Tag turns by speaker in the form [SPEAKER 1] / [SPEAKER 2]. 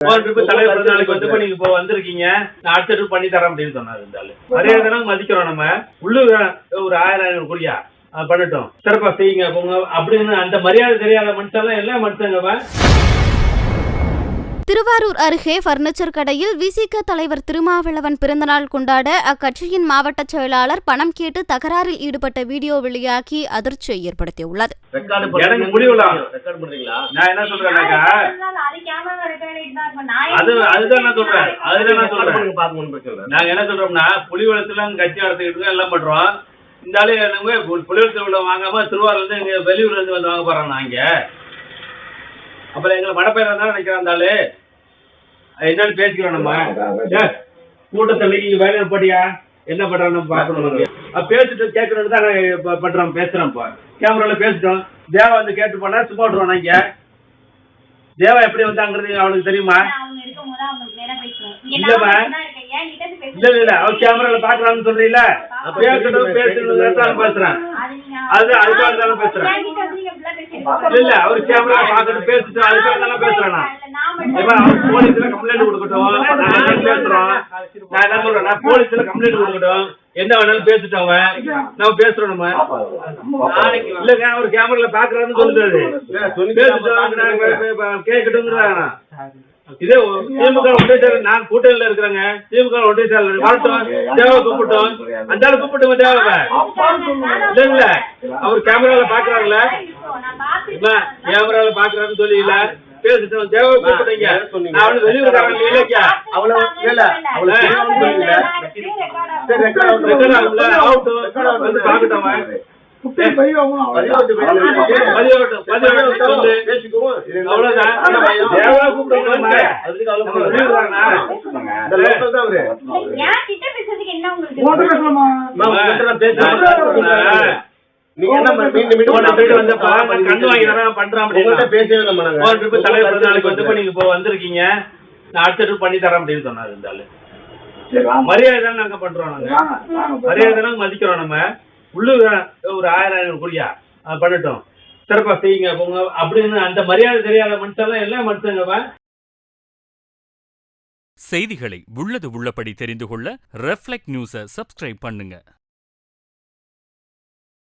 [SPEAKER 1] தலைவர் நாளைக்கு வந்து நீங்க இப்போ வந்திருக்கீங்க, நான் அடுத்த ட்ரிப் பண்ணி தரேன் அப்படின்னு சொன்னாரு. இருந்தாலும் மரியாதை மதிக்கிறோம். நம்ம உள்ளூர் ஒரு 1000 கோடியா பண்ணட்டும், சிறப்பா செய்யுங்க போங்க அப்படின்னு அந்த மரியாதை தெரியாத மனுஷன் எல்லாம் மனுஷங்க.
[SPEAKER 2] திருவாரூர் அருகே பர்னிச்சர் கடையில் விசிக தலைவர் திருமாவளவன் பிறந்தநாள் கொண்டாட அக்கட்சியின் மாவட்ட செயலாளர் பணம் கேட்டு தகராறில் ஈடுபட்ட வீடியோ வெளியாகி அதிர்ச்சியை ஏற்படுத்தியுள்ளது.
[SPEAKER 1] புலிவளத்துல கட்சி நடத்திக்கிட்டு எல்லாம் பண்றோம். இந்த ஆளு புலிவளத்துல வாங்காம திருவாரூர்ல இருந்து வெளியூர்ல இருந்து வந்து வாங்க போறாங்க. இங்க அப்புறம் எங்களை மடப்பேரா தான் நினைக்கிறாந்தாலே என்னன்னு பேசிக்கிறோம். நம்ம கூட்டத்தில் நீங்க வேலை போட்டியா என்ன பண்றான்னு பாக்கணும். பேசிட்டு கேட்கணும்னு தான் பண்றோம், பேசுறோம். இப்போ கேமரால பேசிட்டோம். தேவா வந்து கேட்டு போனா சும்மா விட்டுருவோம். இங்க தேவா எப்படி வந்தாங்கிறது அவனுக்கு தெரியுமா? இல்ல அவர் கேமரால பாக்குறான்னு சொல்றீங்களா? பேசணும் பேசணும் பேசுறேன். அது அதுக்காக பேசுறேன். இல்ல அவர் கேமரா பாத்துட்டு பேசிட்டு அதுக்காக பேசுறேன். போலீஸ்ல கம்ப்ளைண்ட் கொடுக்கட்டும், பேசுறோம். நான் என்ன சொல்றேன், போலீஸ்ல கம்ப்ளைண்ட் கொடுக்கட்டும், என்ன வேணாலும் பேசிட்டோம். நம்ம பேசுறோம். நம்ம இல்லங்க அவர் கேமரால பாக்குறாருன்னு சொல்லுறாரு. கேட்கட்டும். இதே திமுக ஒன்றிய செயலர், நான் கூட்டணியில இருக்கிறேங்க. திமுக ஒன்றிய செயலர் வரட்டும், தேவை கூப்பிட்டோம். அந்த ஆளு கூப்பிட்டுங்க தேவை இல்ல. அவர் கேமரால பாக்குறாருல, கேமரால பாக்குறாருன்னு சொல்லி இல்ல பேசிட்டோம். தேவை கூப்பிட்டீங்க. நான் அவனு வெளியூர்காரன் இல்லையா? அவ்வளவு ஆகட்டும் பாக்கட்டும். வந்திருக்கீங்க, நான் அடுத்த ட்ரிப் பண்ணி தரேன் அப்படின்னு சொன்னாரு. இருந்தாலும் மரியாதை நாங்க பண்றோம். நாங்க மரியாதை மதிக்கிறோம். நம்ம உள்ளூர் ஒரு 1000 கோடியா பண்ணட்டும், சிறப்பா செய்யுங்க போங்க அப்படின்னு அந்த மரியாதை தெரியாத மனுஷன் எல்லாம் மனுஷங்க.
[SPEAKER 3] செய்திகளை உள்ளது உள்ளபடி தெரிந்து கொள்ள ரெஃப்ளெக்ட் நியூஸை சப்ஸ்கிரைப் பண்ணுங்க.